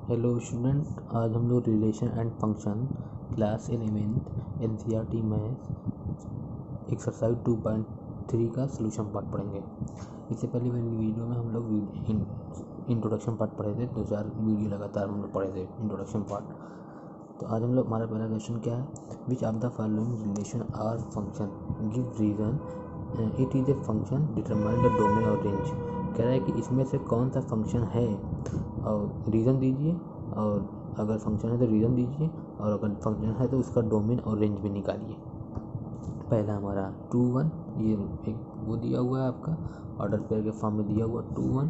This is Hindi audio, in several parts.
हेलो स्टूडेंट, आज हम लोग relation and function class 11 NCERT maths exercise 2.3 का सोल्यूशन पार्ट पढ़ेंगे। इससे पहले वाली वीडियो में हम लोग इंट्रोडक्शन पार्ट पढ़े थे। 2-4 वीडियो लगातार हम लोग पढ़े थे इंट्रोडक्शन पार्ट। तो आज हम लोग हमारा पहला क्वेश्चन क्या है, which of the following relation are function give reason it is a function determine the domain और रेंज। कह रहा है कि इसमें से कौन सा फंक्शन है और रीज़न दीजिए, और अगर फंक्शन है तो रीज़न दीजिए, और अगर फंक्शन है तो उसका डोमेन और रेंज भी निकालिए। पहला हमारा 2-1, ये एक वो दिया हुआ है आपका ऑर्डर पेयर के फॉर्म में दिया हुआ 2-1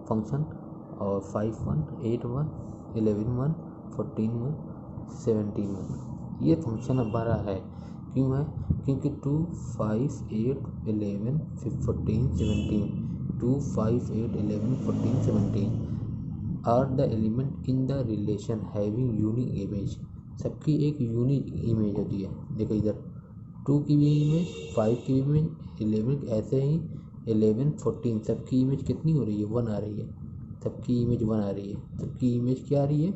फंक्शन, और 5-1, 8-1, 11-1, 14-1, 17-1 ये फंक्शन हमारा है। क्यों है? क्योंकि 2, 5, 8, 11, 14, 17 2, 5, 8, 11, 14, 17 are the element in the relation having unique image. सबकी एक यूनिक इमेज होती है। देखो इधर 2 की भी इमेज, 5 की भी इमेज, 11 ऐसे ही 11, 14 सबकी इमेज कितनी हो रही है? 1 आ रही है। सबकी इमेज 1 आ रही है। सबकी इमेज क्या आ रही है?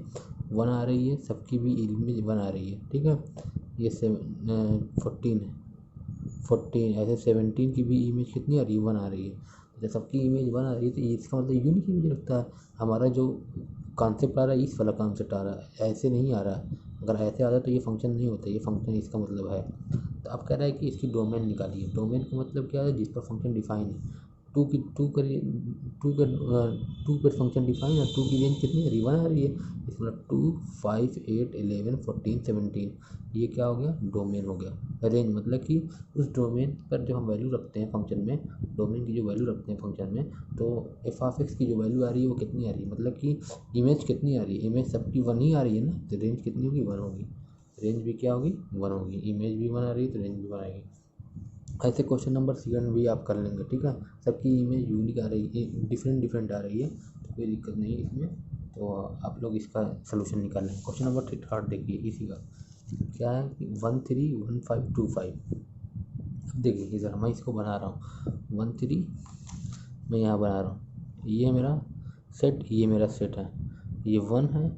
1 आ रही है। सबकी भी इमेज 1 आ रही है। ठीक है, ये 14 है, 14 ऐसे 17 की भी इमेज कितनी आ रही है? 1 आ रही है। जब सबकी इमेज 1 आ रही है तो इसका मतलब यूनिक इमेज रखता है। हमारा जो कॉन्सेप्ट आ रहा है इस वाला कॉन्सेप्ट आ रहा है, ऐसे नहीं आ रहा है। अगर ऐसे आता तो ये फंक्शन नहीं होता, ये फंक्शन इसका मतलब है। तो अब कह रहा है कि इसकी डोमेन निकालिए। डोमेन का मतलब क्या है? जिस पर फंक्शन डिफाइन है। टू पर फंक्शन डिफाइन है। 2 की रेंज कितनी आ रही है? 1 आ रही है। इसका मतलब 2, 5, 8, 11, 14, 17 ये क्या हो गया? डोमेन हो गया। रेंज मतलब कि उस डोमेन पर जो हम वैल्यू रखते हैं फंक्शन में, डोमेन की जो वैल्यू रखते हैं फंक्शन में, तो एफ ऑफ एक्स की जो वैल्यू आ रही है वो कितनी आ रही है? मतलब कि इमेज कितनी आ रही है? इमेज सबकी 1 ही आ रही है ना, तो रेंज कितनी होगी? 1 होगी। रेंज भी क्या होगी? 1 होगी। इमेज भी 1 आ रही है तो रेंज भी 1 आएगी। ऐसे क्वेश्चन नंबर 2 भी आप कर लेंगे। ठीक है, सबकी इमेज यूनिक आ रही है, डिफरेंट आ रही है, तो कोई दिक्कत नहीं है इसमें। तो आप लोग इसका सोल्यूशन निकाल लेंगे। क्वेश्चन नंबर 3 देखिए, इसी का क्या है कि 1, 3, 1, 5, 2, 5। अब देखिए इधर मैं इसको बना रहा हूँ 1, 3 मैं यहाँ बना रहा हूँ। ये मेरा सेट, ये मेरा सेट है। ये 1 है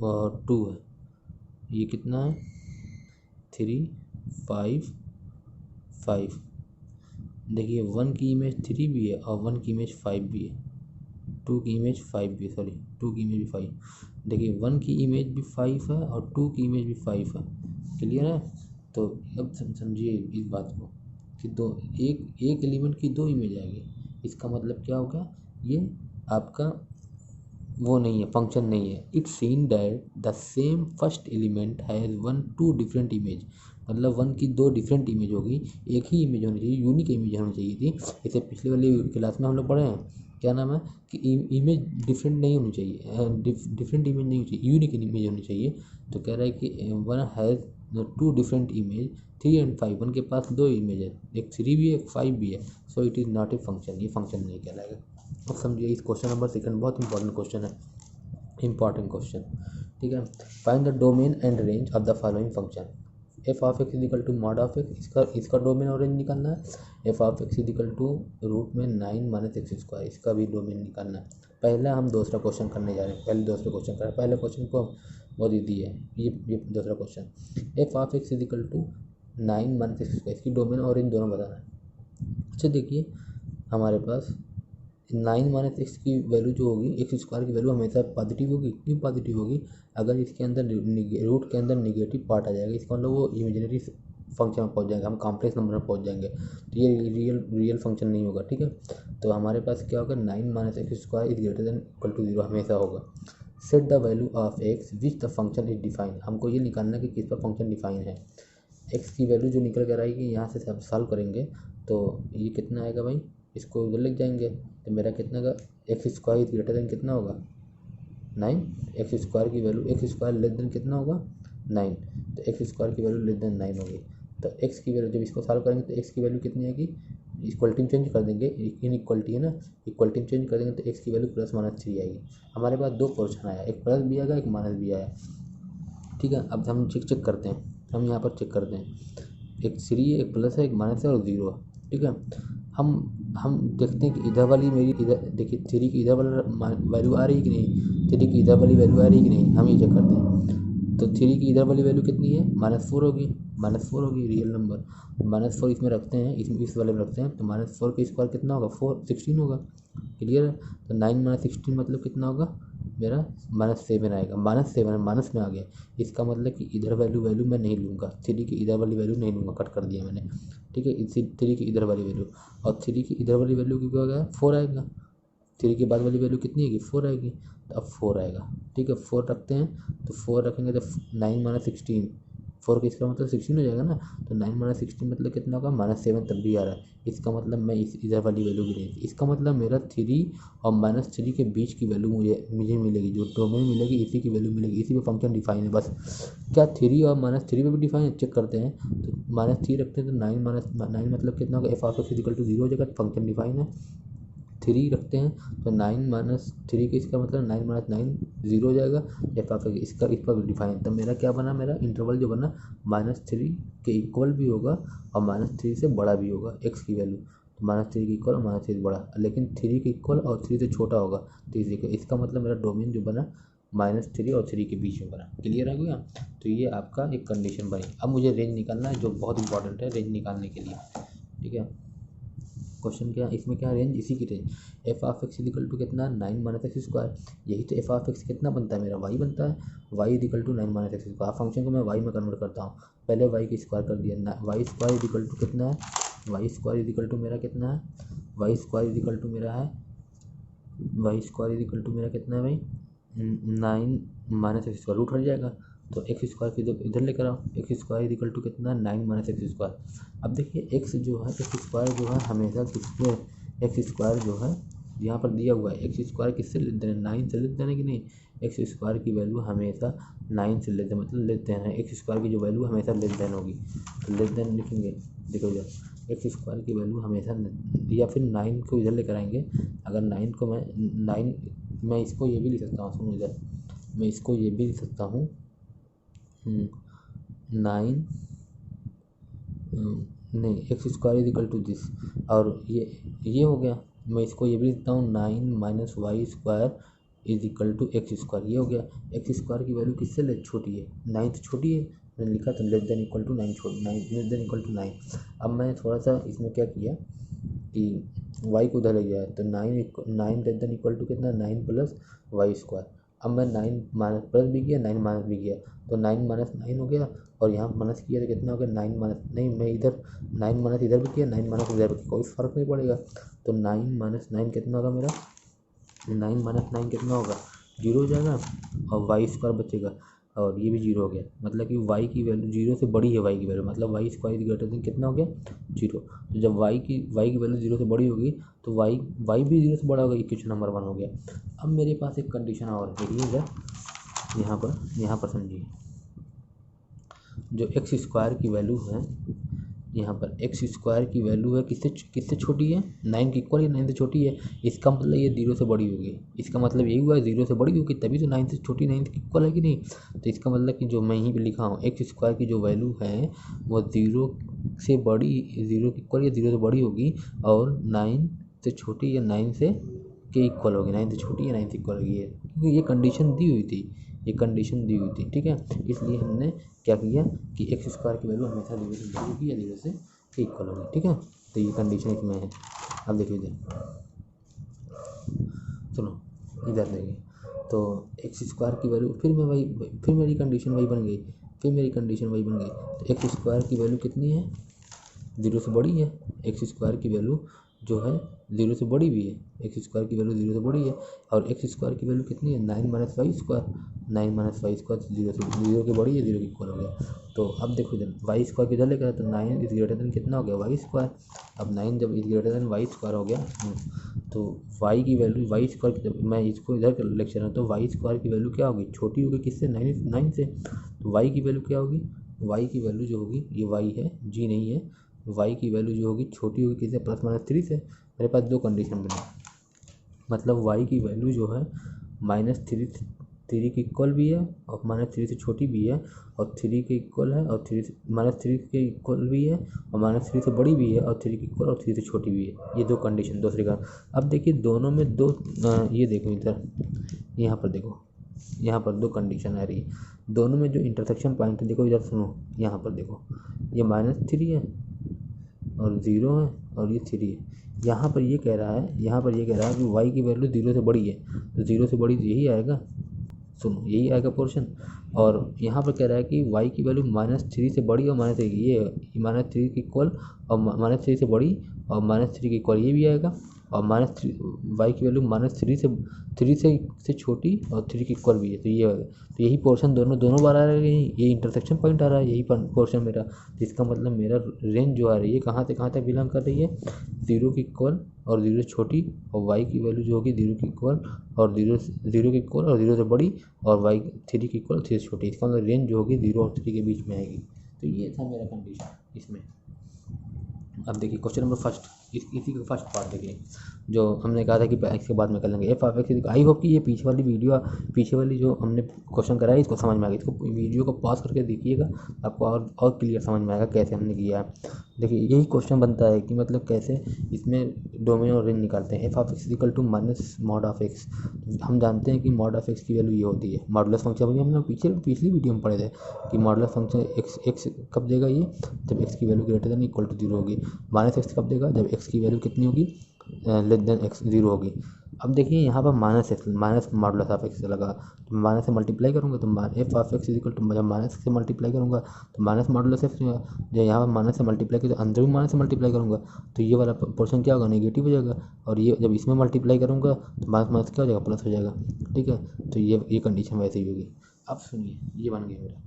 और 2 है। ये कितना है? 3, 5, 5। देखिए 1 की इमेज 3 भी है और 1 की इमेज 5 भी है। 2 की इमेज 5 भी है, सॉरी 2 की इमेज भी 5। देखिए 1 की इमेज भी 5 है और 2 की इमेज भी 5 है। क्लियर है? तो अब समझिए इस बात को कि एक एलिमेंट की 2 इमेज आएगी। इसका मतलब क्या होगा? ये आपका वो नहीं है, फंक्शन नहीं है। It's seen that the same first element has 2 different image. मतलब 1 की 2 डिफरेंट इमेज होगी, एक ही इमेज होनी चाहिए, यूनिक इमेज होनी चाहिए थी। इसे पिछले वाली क्लास में हम लोग पढ़े हैं, क्या नाम है कि इमेज डिफरेंट नहीं होनी चाहिए, डिफरेंट इमेज नहीं होनी चाहिए, यूनिक इमेज होनी चाहिए। तो कह रहा है कि 1 हैज़ 2 डिफरेंट इमेज 3 एंड 5। 1 के पास 2 इमेज है, एक 3 भी है एक 5 भी है। So it is not a function, ये फंक्शन नहीं कहलाएगा। अब समझिए इस क्वेश्चन नंबर 2 बहुत इंपॉर्टेंट क्वेश्चन है, इंपॉर्टेंट क्वेश्चन। ठीक है, find the domain and range of the following function. F of x is equal to mod of x, इसका डोमेन और रेंज निकालना है। F of x is equal to root में 9 - x², इसका भी डोमेन निकालना है। पहला हम दूसरा क्वेश्चन करने जा रहे हैं। पहले दूसरा क्वेश्चन कर रहे हैं, पहले क्वेश्चन को वो दे दी है। ये दूसरा क्वेश्चन, f of x is equal to 9 - x², इसकी डोमेन और रेंज दोनों बताना है। अच्छा देखिए हमारे पास 9 - x की वैल्यू जो होगी, x² की वैल्यू हमेशा पॉजिटिव होगी। क्यों पॉजिटिव होगी? अगर इसके अंदर रूट के अंदर निगेटिव पार्ट आ जाएगा, इसका मतलब वो इमेजिनरी फंक्शन में पहुंच जाएगा, हम कॉम्प्लेक्स नंबर में पहुंच जाएंगे, तो ये रियल फंक्शन नहीं होगा। ठीक है, तो हमारे पास क्या होगा? 9 - x² is greater than equal to 0 हमेशा होगा। Set the value of x which the function is define. हमको ये निकालना है कि किस पर फंक्शन डिफाइन है। x की वैल्यू जो निकल कर आएगी, यहाँ से सब सॉल्व करेंगे तो ये कितना आएगा भाई? इसको उधर लिख जाएंगे तो मेरा कितना का x² इज ग्रेटर देन कितना होगा? 9। x² की वैल्यू, x² लेस देन कितना होगा? 9। तो x² की वैल्यू लेस देन 9 होगी। तो x की वैल्यू जब इसको सॉल्व करेंगे तो x की वैल्यू कितनी आएगी? इक्वलिटी में चेंज कर देंगे, इन इक्वलिटी है ना, इक्वलिटी में चेंज कर देंगे तो x की वैल्यू +-3 आएगी। हमारे पास 2 पोर्शन आया, एक प्लस भी आएगा एक माइनस भी आया। ठीक है, अब हम चेक करते हैं। हम यहाँ पर चेक करते हैं, एक 3 है, एक प्लस है, एक माइनस है और 0 है। ठीक है, हम हम देखते हैं कि इधर वाली मेरी इधर देखिए 3 की इधर वाला वैल्यू आ रही है कि नहीं, 3 की इधर वाली वैल्यू आ रही है कि नहीं, हम ये चेक करते हैं। तो 3 की इधर वाली वैल्यू कितनी है, -4 होगी, -4 होगी रियल नंबर। -4 इसमें रखते हैं, इस वाले में रखते हैं, तो -4 का स्क्वायर कितना होगा, 16 होगा। क्लियर है। तो 9 - 16 मतलब कितना होगा मेरा, -7 आएगा। -7 माइनस में आ गया, इसका मतलब कि इधर वैल्यू मैं नहीं लूँगा, 3 की इधर वाली वैल्यू नहीं लूँगा, कट कर दिया मैंने। ठीक है, इसी 3 की इधर वाली वैल्यू, और 3 की इधर वाली वैल्यू क्या होगा, 4 आएगा। 3 के बाद वाली वैल्यू कितनी आएगी, 4 आएगी। तो अब 4 आएगा। ठीक है, 4 रखते हैं, तो 4 रखेंगे तो 9 - 16, 4 का इसका मतलब 16 हो जाएगा ना। तो 9 - 16 मतलब कितना होगा, -7 तब भी आ रहा है। इसका मतलब मैं इस इधर वाली वैल्यू भी नहीं, इसका मतलब मेरा 3 और -3 के बीच की वैल्यू मुझे मिलेगी, जो डोमेन मिलेगी इसी की वैल्यू मिलेगी, इसी पे फंक्शन डिफाइन है बस। क्या 3 और -3 पे भी डिफाइन है, चेक करते हैं। तो -3 रखते हैं तो 9 मतलब कितना होगा, f(x) = 0 हो जाएगा, फंक्शन डिफाइन है। 3 रखते हैं तो 9 - 3 के इसका मतलब 9 - 9 0 हो जाएगा, f(x) इसका इस पर डिफाइन। तब मेरा क्या बना, मेरा इंटरवल जो बना -3 के इक्वल भी होगा और -3 से बड़ा भी होगा x की वैल्यू। तो -3 के इक्वल और -3 से बड़ा, लेकिन 3 के इक्वल और 3 से छोटा होगा। तो इसका मतलब मेरा डोमेन जो बना -3 और 3 के बीच में बना। क्लियर हो गया। तो ये आपका एक कंडीशन बनी। अब मुझे रेंज निकालना है, जो बहुत इंपॉर्टेंट है रेंज निकालने के लिए। ठीक है, क्वेश्चन क्या इसमें, क्या रेंज, इसी की रेंज f(x) = कितना, 9 - x²। यही तो f(x) कितना बनता है मेरा, y बनता है, y = 9 - x²। आप फंक्शन को मैं y में कन्वर्ट करता हूँ, पहले y की स्क्वायर कर दिया, y² = कितना है, y² मेरा कितना है, y² मेरा है, y² मेरा कितना है भाई, 9 - x², रूट हट जाएगा तो x² की इधर लेकर आओ, x² कितना, 9 - x²। अब देखिए x जो है, x² जो है हमेशा किसके, x² जो है यहाँ पर दिया हुआ है, x² किससे लेते देना, 9 से लेते देना कि नहीं, x² की वैल्यू हमेशा 9 से लेते मतलब लेते हैं, x² की जो वैल्यू हमेशा लेस देन होगी, तो लेस देन लिखेंगे। देखो इधर x² की वैल्यू हमेशा, या फिर 9 को इधर लेकर आएंगे। अगर 9 को मैं इसको ये भी लिख सकता हूँ, सुनो इधर, मैं इसको ये भी लिख सकता हूँ 9 नहीं, x² = दिस, और ये हो गया। मैं इसको ये भी लिखता हूँ 9 - y² = x², ये हो गया। x² की वैल्यू किससे ले छोटी है, 9 से छोटी है, मैंने लिखा था less than equal to 9, less than equal to 9। अब मैंने थोड़ा सा इसमें क्या किया कि y को उधर ले गया, तो 9 लेस देन इक्वल टू कितना, 9 + y²। अब मैं 9 प्लस भी किया, 9 माइनस भी किया, तो 9 - 9 हो गया, और यहाँ माइनस किया तो कितना हो गया, 9 - नहीं, मैं इधर 9 माइनस इधर भी किया, 9 माइनस इधर भी किया, कोई फ़र्क नहीं पड़ेगा। तो 9 - 9 कितना होगा मेरा, 9 - 9 कितना होगा, 0 हो जाएगा, और y² बचेगा, और ये भी 0 हो गया। मतलब कि y की वैल्यू 0 से बड़ी है, y की वैल्यू मतलब y² कितना हो गया, 0। तो जब y की वैल्यू 0 से बड़ी होगी तो y भी 0 से बड़ा होगा, इक्वेशन नंबर 1 हो गया। अब मेरे पास एक कंडीशन और है, देखिए यहाँ पर समझिए, जो x² की वैल्यू है, यहाँ पर x² की वैल्यू है किससे छोटी है, 9 के इक्वल, या 9 से छोटी है। इसका मतलब ये 0 से बड़ी होगी, इसका मतलब यही हुआ 0 से बड़ी होगी, तभी तो 9 से छोटी, 9 के इक्वल है कि नहीं। तो इसका मतलब कि जो मैं यहीं पे लिखा हूँ, x² की जो वैल्यू है वो 0 से बड़ी, 0 के इक्वल या 0 से बड़ी होगी, और 9 से छोटी या 9 से के इक्वल होगी, 9 से छोटी या 9 से इक्वल होगी, क्योंकि ये कंडीशन दी हुई थी, ये कंडीशन दी हुई थी। ठीक है, इसलिए हमने क्या किया कि x² की वैल्यू हमेशा 0 से बड़ी होगी या 0 से इक्वल होगी। ठीक है, तो ये कंडीशन इसमें है। अब देखिए इधर, सुनो इधर देखिए, तो x² की वैल्यू, फिर मेरी कंडीशन वही बन गई, तो x² की वैल्यू कितनी है, 0 से बड़ी है। x² की वैल्यू जो है 0 से बड़ी भी है, x² की वैल्यू 0 से बड़ी है, और x² की वैल्यू कितनी है, 9 - y², 9 - y² 0 के बड़ी है, 0 के इक्वल हो गया। तो अब देखो इधर y² किधर लेकर आए, तो 9 > कितना हो गया, y²। अब 9 जब y² हो गया, तो y की वैल्यू y², मैं इसको इधर कर लेक्चर है, तो y² की वैल्यू क्या होगी, छोटी होगी किससे, 9 से। तो y की वैल्यू क्या होगी, y की वैल्यू जो होगी, ये y है, g नहीं है, y की वैल्यू जो होगी छोटी होगी किससे, +-3 से। मेरे पास दो कंडीशन बनी, मतलब y की वैल्यू जो है -3 3 के इक्वल भी है और -3 से छोटी भी है, और 3 के इक्वल है और -3 के इक्वल भी है और -3 से बड़ी भी है, और 3 के इक्वल और 3 से छोटी भी है। ये दो कंडीशन दूसरी का। अब देखिए दोनों में दो ये देखो इधर, यहाँ पर देखो, यहाँ पर दो कंडीशन आ रही है। दोनों में जो इंटरसेक्शन पॉइंट है, देखो इधर सुनो, यहाँ पर देखो, ये -3 है और 0 है और ये 3 है। यहाँ पर ये कह रहा है कि y की वैल्यू 0 से बड़ी है, तो 0 से बड़ी तो यही आएगा, सुनो यही आएगा पोर्शन। और यहाँ पर कह रहा है कि y की वैल्यू -3 से बड़ी और -3 ये -3 के इक्वल और -3 से बड़ी और -3 के इक्वल ये भी आएगा, और -3 y की वैल्यू -3 से छोटी और 3 के इक्वल भी है, तो ये आएगा। तो यही पोर्शन दोनों बार आ रहा है, ये इंटरसेक्शन पॉइंट आ रहा है, यही पोर्शन मेरा। तो इसका मतलब मेरा रेंज जो आ रही है कहाँ से कहाँ तक बिलोंग कर रही है, 0 के इक्वल और 0 से छोटी, और y की वैल्यू जो होगी 0 के इक्वल और 0 के इक्वल और 0 से बड़ी, और y 3 के इक्वल 3 से छोटी। इसका मतलब रेंज जो होगी 0 और 3 के बीच में आएगी। तो ये था मेरा कंडीशन इसमें। अब देखिए क्वेश्चन नंबर फर्स्ट, इसी का फर्स्ट पार्ट देखिए, जो हमने कहा था कि इसके बाद में कर लेंगे F of x. I hope कि ये पीछे वाली जो हमने क्वेश्चन करा है इसको समझ में आ गया। इसको वीडियो को पॉज करके देखिएगा, आपको और क्लियर समझ में आएगा कैसे हमने किया है। देखिए यही क्वेश्चन बनता है कि मतलब कैसे इसमें डोमेन और रेंज निकालते हैं। F of x equal to minus mod of x. हम जानते हैं कि मॉड ऑफ एक्स की वैल्यू ये होती है, मॉडुलस फंक्शन वही हमने पिछली वीडियो में पढ़े थे कि मॉडुलस फंक्शन एक्स कब देगा, ये जब एक्स की value greater than equal to 0 होगी। -x कब देगा, जब x की वैल्यू कितनी होगी, लेस देन x 0 होगी। अब देखिए यहाँ पर माइनस मॉडुलस ऑफ एक्स लगा, तो माइनस से मल्टीप्लाई करूँगा तो f of x equal to, जब माइनस से मल्टीप्लाई करूँगा तो माइनस मॉडुलस एक्स, जब यहाँ पर माइनस से मल्टीप्लाई किया तो अंदर भी माइनस से मल्टीप्लाई करूँगा तो ये वाला पोर्शन क्या होगा, नेगेटिव हो जाएगा। और ये जब इसमें मल्टीप्लाई करूँगा तो माइनस क्या हो जाएगा, प्लस हो जाएगा। ठीक है, तो ये कंडीशन वैसे ही होगी। अब सुनिए, ये बन गया मेरा।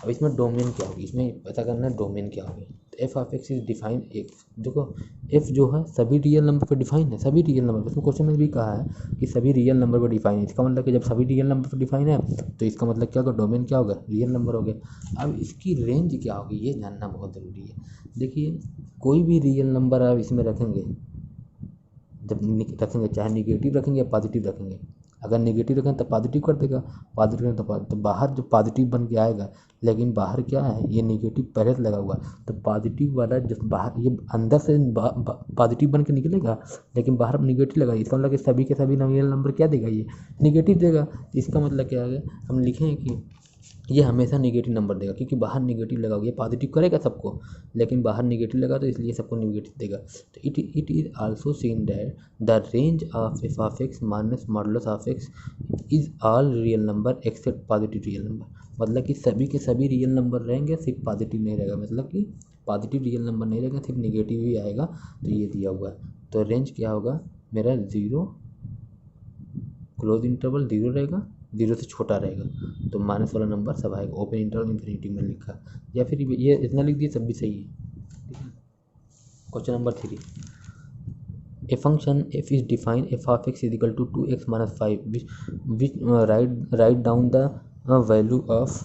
अब इसमें डोमेन क्या होगी, इसमें पता करना है डोमेन क्या होगी। तो f of x is define x. देखो एफ जो है सभी रियल नंबर पर डिफाइन है, सभी रियल नंबर। इसमें क्वेश्चन में भी कहा है कि सभी रियल नंबर पर डिफाइन है। इसका मतलब कि जब सभी रियल नंबर पर डिफाइन है तो इसका मतलब क्या होगा, डोमेन क्या होगा, रियल नंबर हो गया। अब इसकी रेंज क्या होगी ये जानना बहुत ज़रूरी है। देखिए कोई भी रियल नंबर आप इसमें रखेंगे, जब रखेंगे चाहे निगेटिव रखेंगे या पॉजिटिव रखेंगे। अगर नेगेटिव रखें तो पॉजिटिव कर देगा, पॉजिटिव रखें तो बाहर जो पॉजिटिव बन के आएगा, लेकिन बाहर क्या है, ये नेगेटिव पहले से लगा हुआ, तो पॉजिटिव वाला जो बाहर ये अंदर से पॉजिटिव बन के निकलेगा, लेकिन बाहर नेगेटिव लगा। इसका मतलब कि सभी के सभी रियल नंबर क्या देगा, ये नेगेटिव देगा। इसका मतलब क्या है, हम लिखें कि ये हमेशा नेगेटिव नंबर देगा, क्योंकि बाहर नेगेटिव लगा हुआ, ये पॉजिटिव करेगा सबको, लेकिन बाहर नेगेटिव लगा तो इसलिए सबको नेगेटिव देगा। तो it is also seen that the range of F of x minus modulus of x is all real number except positive real number. मतलब कि सभी के सभी रियल नंबर रहेंगे, सिर्फ पॉजिटिव नहीं रहेगा। मतलब कि पॉजिटिव रियल नंबर नहीं रहेगा, सिर्फ नेगेटिव ही आएगा। तो ये दिया हुआ है। तो रेंज क्या होगा मेरा, 0 क्लोज इंटरवल 0 रहेगा, 0 से छोटा रहेगा तो माइनस वाला नंबर सब आएगा। ओपन इंटरवल इन्फिनिटी में लिखा, या फिर ये इतना लिख दिया सब भी सही है। ठीक है, question number 3, a function f is defined f of x is equal to 2x minus 5 which write down the value of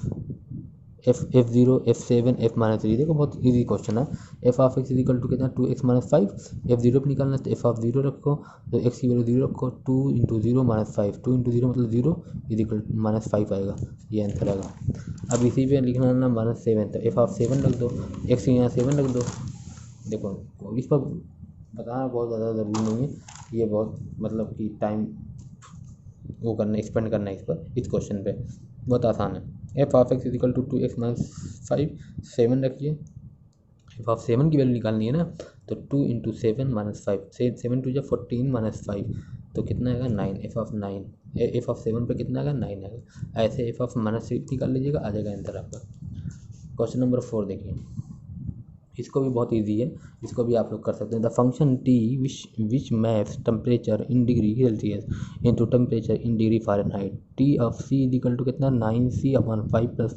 f0 f7 f minus 3। देखो बहुत इजी क्वेश्चन है। f of x is equal to कितना, 2x माइनस 5। f0 पे निकालना है तो f ऑफ 0 रखो, तो x की वैल्यू 0 रखो, 2 इंटू 0 माइनस 5, 2 इंटू 0 मतलब 0 इज इक्वल माइनस 5 आएगा, ये आंसर आएगा। अब इसी पे लिखना है ना -7, तो f ऑफ 7 रख दो, x यहाँ 7 रख दो। देखो इस पर बताना बहुत ज़्यादा ज़रूरी नहीं है, ये बहुत मतलब कि टाइम वो करना एक्सपेंड करना है इस पर, इस क्वेश्चन पे बहुत आसान है। F of x is equal to 2x minus 5, 7 रखिए। एफ ऑफ 7 की वैल्यू निकालनी है ना, तो 2 इंटू 7 माइनस 5, 7 टू 14 माइनस 5 तो कितना आएगा 9। एफ ऑफ 9, एफ ऑफ 7 पे कितना आएगा 9 आएगा। ऐसे एफ ऑफ -6 निकाल लीजिएगा, आ जाएगा आंसर आपका। क्वेश्चन नंबर 4 देखिए, इसको भी बहुत इजी है, इसको भी आप लोग कर सकते हैं। The function t which maps temperature in degree Celsius into temperature in degree Fahrenheit. T of c is equal to कितना 9c/5 plus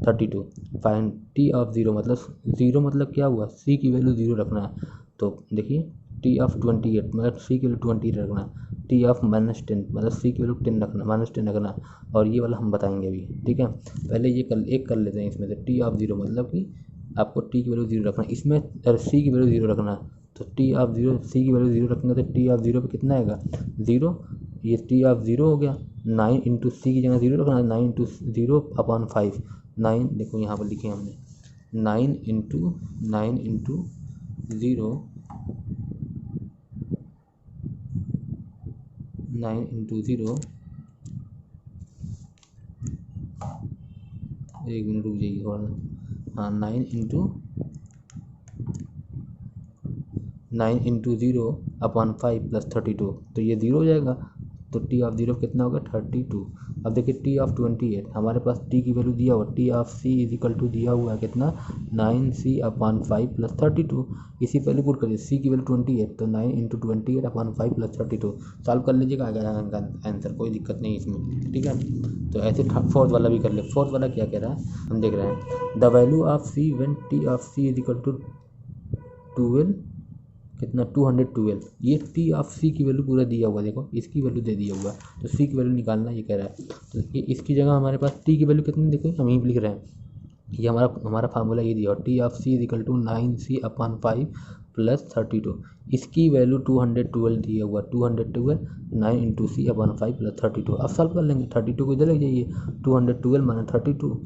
32। Find T of 0, मतलब 0 मतलब क्या हुआ, सी की वैल्यू 0 रखना है। तो देखिए टी ऑफ 28 मतलब सी की वैल्यू 28 रखना, टी ऑफ -10 मतलब सी की वैल्यू 10 रखना, -10 रखना। और ये वाला हम बताएंगे अभी, ठीक है। पहले ये कर लेते हैं इसमें से। टी ऑफ 0 मतलब कि आपको टी की वैल्यू 0 रखना, इसमें अगर सी की वैल्यू 0 रखना तो टी ऑफ 0, सी की वैल्यू 0 रखेंगे तो टी ऑफ 0 पे कितना आएगा 0, ये टी ऑफ 0 हो गया। 9 इंटू सी की जगह 0 रखना है, 9 इंटू 0/5, 9 देखो यहाँ पर लिखे हमने 9 इंटू 0, 9 इंटू 0, एक मिनट रुक जाइए थोड़ा सा, हाँ 9 इंटू 0/5 प्लस 32, तो ये 0 हो जाएगा, तो टी ऑफ 0 कितना होगा 32। अब देखिए टी ऑफ 28 हमारे पास टी की वैल्यू दिया हुआ, t of c is equal to दिया हुआ है कितना 9c/5 प्लस 32। इसी पहले पुट करिए, सी की वैल्यू 28, तो 9 इंटू 28/5 प्लस 32 सॉल्व कर लीजिएगा, आ जाएगा आंसर, कोई दिक्कत नहीं इसमें, ठीक है। तो ऐसे फोर्थ वाला भी कर ले। फोर्थ वाला क्या कह रहा है हम देख रहे हैं, the value of c when t of c is equal to 12 कितना 212, ये टी ऑफ सी की वैल्यू पूरा दिया हुआ, देखो इसकी वैल्यू दे दिया हुआ, तो सी की वैल्यू निकालना ये कह रहा है। तो इसकी जगह हमारे पास टी की वैल्यू कितनी, देखो हम यहीं लिख रहे हैं, ये हमारा फार्मूला ये दिया, t of c is equal to 9c/5 plus 32, इसकी वैल्यू 212 दिया हुआ, 212 9 इंटू c/5 प्लस 32। अब सॉल्व कर लेंगे, 32 को इधर लग जाइए, 212 minus 32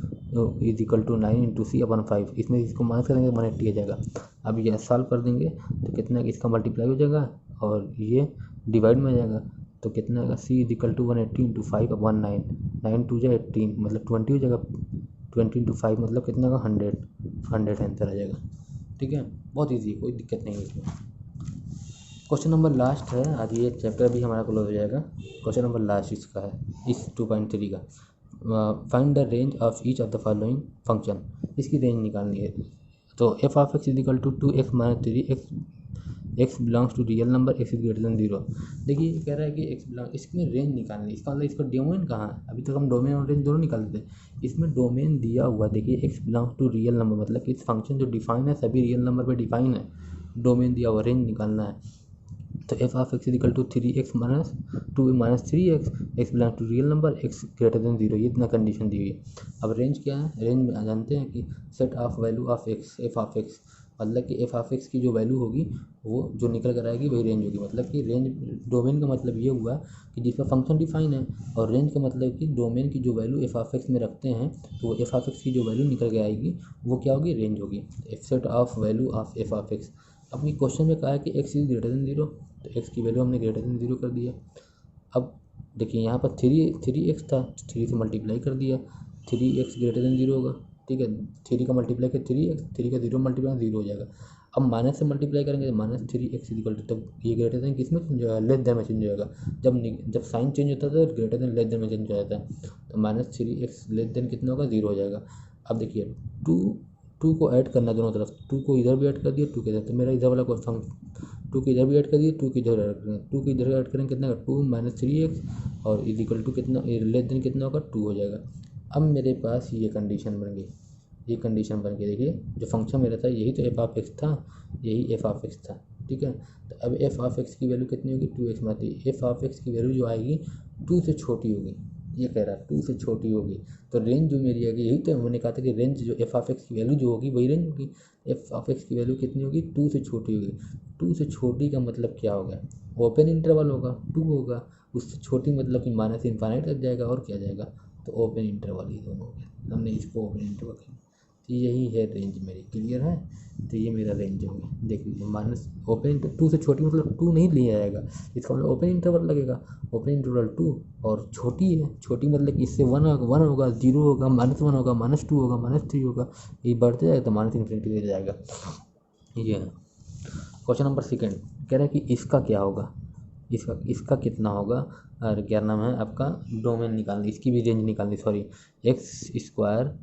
is equal to 9 into c/5, इसमें इसको माइनस करेंगे तो 180 आ जाएगा। अब ये सॉल्व कर देंगे तो कितना इसका मल्टीप्लाई हो जाएगा और ये डिवाइड में आ जाएगा, तो कितना आएगा c is equal to 180 into 5/9, 9 2 जा 18 मतलब 20 हो जाएगा, 20 इंटू 5 मतलब कितना का 100 आंसर आ जाएगा, ठीक है। बहुत ईजी है, कोई दिक्कत नहीं है इसमें। क्वेश्चन नंबर लास्ट है, आज ये चैप्टर भी हमारा क्लोज हो जाएगा। क्वेश्चन नंबर लास्ट इसका है, इस 2.3 का, find the range of each of the following function, इसकी रेंज निकालनी है। तो f of x is equal to 2x minus 3x, x belongs to real number, x is greater than 0। देखिए ये कह रहा है कि एक्स बिलोंग, इसमें रेंज निकालनी, इसका मतलब इसका डोमेन कहाँ है, अभी तक हम डोमेन और रेंज दोनों निकालते थे, इसमें डोमेन दिया हुआ, देखिए x belongs to real number, मतलब कि इस फंक्शन जो डिफाइन है सभी रियल नंबर पे डिफाइन है, डोमेन दिया हुआ, रेंज निकालना है। तो f of x is equal to 3x minus 2 minus 3x, x belong to real number, x greater than 0, ये इतना कंडीशन दी हुई है। अब रेंज क्या है, रेंज में जानते हैं कि set of value of x, f of x, मतलब कि एफ ऑफ एक्स की जो वैल्यू होगी वो जो निकल कर आएगी वही रेंज होगी, मतलब कि रेंज, डोमेन का मतलब ये हुआ कि जिसका फंक्शन डिफाइन है, और रेंज का मतलब कि डोमेन की जो वैल्यू एफ ऑफ एक्स में रखते हैं तो वो एफ ऑफ एक्स की जो वैल्यू निकल के आएगी वो क्या होगी, रेंज होगी, set of value of F of x. अपनी क्वेश्चन में कहा है कि एक्स इज ग्रेटर देन 0, तो एक्स की वैल्यू हमने ग्रेटर देन 0 कर दिया। अब देखिए यहाँ पर 3x था, 3 से मल्टीप्लाई कर दिया, 3x ग्रेटर देन 0 होगा, ठीक है, 3 का मल्टीप्लाई कर 3x, 3 का 0 मल्टीप्लाई 0 हो जाएगा। अब माइनस से मल्टीप्लाई करेंगे तो माइनस 3x इक्वल टू, तब ये ग्रेटर देन किस में चेंज होगा, लेस देन में चेंज हो जाएगा, जब साइन चेंज होता है तो ग्रेटर देन लेस देन में चेंज हो जाता है, तो माइनस 3x लेस देन कितना होगा, 0 हो जाएगा। अब देखिए 2 को ऐड करना दोनों तरफ, 2 को इधर भी ऐड कर दिया, 2 के इधर, तो मेरा इधर वाला क्वेश्चन 2 को इधर भी ऐड कर दिए, 2 को इधर ऐड करेंगे, 2 को इधर ऐड करेंगे कितना, 2 माइनस 3x और इज इक्वल टू कितना, लेस देन कितना होगा, 2 हो जाएगा। अब मेरे पास ये कंडीशन बन गई, ये कंडीशन बन के देखिए जो फंक्शन मेरा था यही तो एफ ऑफ एक्स था, यही एफ ऑफ एक्स था, ठीक है। तो अब एफ ऑफ एक्स की वैल्यू कितनी होगी, 2x में आती है, एफ ऑफ एक्स की वैल्यू जो आएगी 2 से छोटी होगी, ये कह रहा है 2 से छोटी होगी, तो रेंज जो मेरी आएगी, यही तो मैंने कहा था कि रेंज जो एफ ऑफ एक्स की वैल्यू जो होगी वही रेंज होगी, एफ ऑफ एक्स की वैल्यू कितनी होगी, 2 से छोटी होगी। 2 से छोटी का मतलब क्या होगा, ओपन इंटरवल होगा, 2 होगा, उससे छोटी मतलब कि माइनस इन्फाइनाइट तक जाएगा, और क्या जाएगा, तो ओपन इंटरवल ही दोनों हो गया, हमने इसको ओपन इंटरवल किया, तो यही है रेंज मेरी, क्लियर है। तो ये मेरा रेंज होगा, देख लीजिए माइनस ओपन 2 से छोटी मतलब 2 नहीं लिया जाएगा, इसका मतलब ओपन इंटरवल लगेगा, ओपन इंटरवल 2, और छोटी है, छोटी मतलब कि इससे 1 होगा, 0 होगा, -1 होगा, -2 होगा, -3 होगा, ये बढ़ते जाएगा तो माइनस इन्फिनिटी दे जाएगा। ये है क्वेश्चन नंबर सेकंड, कह रहा है कि इसका क्या होगा, इसका कितना होगा, और क्या नाम है आपका, डोमेन निकालनी, इसकी भी रेंज निकालनी, sorry, x square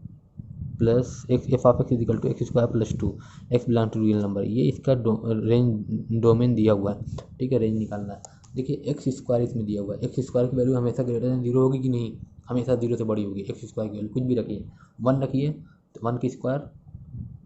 plus x, f of x is equal to x square plus 2, x belong to real number, ये इसका रेंज डोमेन दिया हुआ है, ठीक है, रेंज निकालना है। देखिए एक्स स्क्वायर इसमें दिया हुआ है, एक्स स्क्वायर की वैल्यू हमेशा ग्रेटर देन 0 होगी कि नहीं, हमेशा 0 से बड़ी होगी, एक्स स्क्वायर की वैल्यू कुछ भी रखिए, 1 रखिए तो 1 की स्क्वायर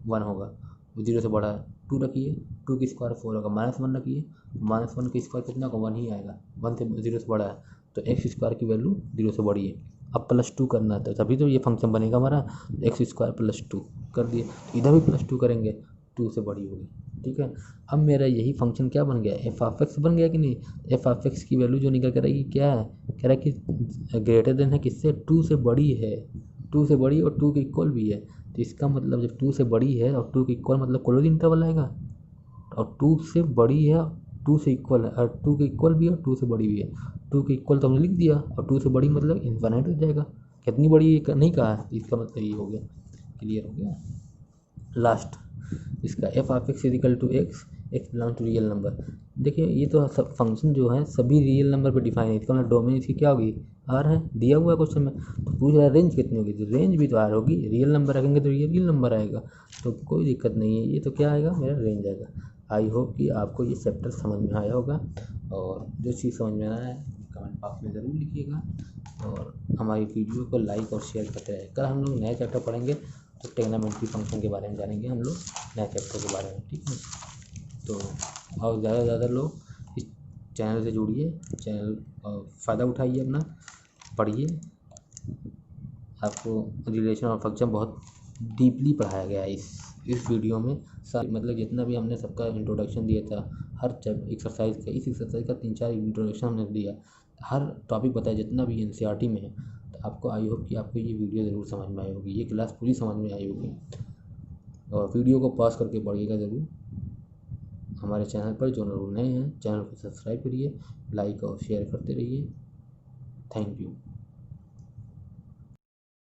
1 होगा, 0 से बड़ा है, 2 रखिए, 2 की स्क्वायर 4 होगा, -1 रखिए, -1 की स्क्वायर कितना होगा, 1 ही आएगा, 1 से 0 से बड़ा है, तो एक्स स्क्वायर की वैल्यू 0 से बड़ी है। अब +2 करना था, तभी तो ये फंक्शन बनेगा हमारा, एक्स स्क्वायर +2 कर दिए, इधर भी +2 करेंगे, 2 से बड़ी होगी, ठीक है। अब मेरा यही फंक्शन क्या बन गया, एफ ऑफ एक्स बन गया कि नहीं, एफ ऑफ एक्स की वैल्यू जो निकल कर आएगी क्या है, कह रहा है कि ग्रेटर देन है किससे, 2 से बड़ी है, 2 से बड़ी और 2 के इक्वल भी है। तो इसका मतलब जब 2 से बड़ी है और 2 के इक्वल मतलब क्लोज इंटरवल आएगा, और 2 से बड़ी है, 2 से इक्वल है, और 2 के इक्वल भी है और 2 से बड़ी भी है। 2 के इक्वल तो हमने लिख दिया, और 2 से बड़ी मतलब इन्फिनिट हो जाएगा। कितनी बड़ी ये नहीं कहा है, इसका मतलब ये हो गया, क्लियर हो गया। लास्ट इसका f of x is equal to x, x belong to real number. देखिए ये तो सब फंक्शन जो है सभी रियल नंबर पे डिफाइन है, इसका मतलब डोमेन इसकी क्या होगी, आर है, दिया हुआ है क्वेश्चन में। तो पूछ रहा है रेंज कितनी होगी, तो रेंज भी तो आर होगी, रियल नंबर रखेंगे तो रियल नंबर आएगा, तो कोई दिक्कत नहीं है। ये तो क्या आएगा, मेरा रेंज आएगा। आई होप कि आपको ये चैप्टर समझ में आया होगा, और जो चीज़ समझ में आया है कमेंट बॉक्स में ज़रूर लिखिएगा, और हमारी वीडियो को लाइक और शेयर करते रहें। कल हम लोग नए चैप्टर पढ़ेंगे, तो ट्रिग्नोमेट्री फंक्शन के बारे में जानेंगे हम लोग, नए चैप्टर के बारे में, ठीक है। तो और ज़्यादा से ज़्यादा लोग इस चैनल से जुड़िए, चैनल फ़ायदा उठाइए अपना, पढ़िए। आपको रिलेशन और फंक्शन बहुत डीपली पढ़ाया गया है इस वीडियो में। मतलब जितना भी हमने सबका इंट्रोडक्शन दिया था, हर एक्सरसाइज का, इस एक्सरसाइज का 3-4 इंट्रोडक्शन हमने दिया, हर टॉपिक बताया जितना भी एनसीईआरटी में है। तो आपको आई होप कि आपको ये वीडियो ज़रूर समझ में आई होगी, ये क्लास पूरी समझ में आई होगी। और वीडियो को पॉज करके पढ़िएगा ज़रूर। हमारे चैनल पर जो लोग नए हैं, चैनल को सब्सक्राइब करिए, लाइक और शेयर करते रहिए। Thank you.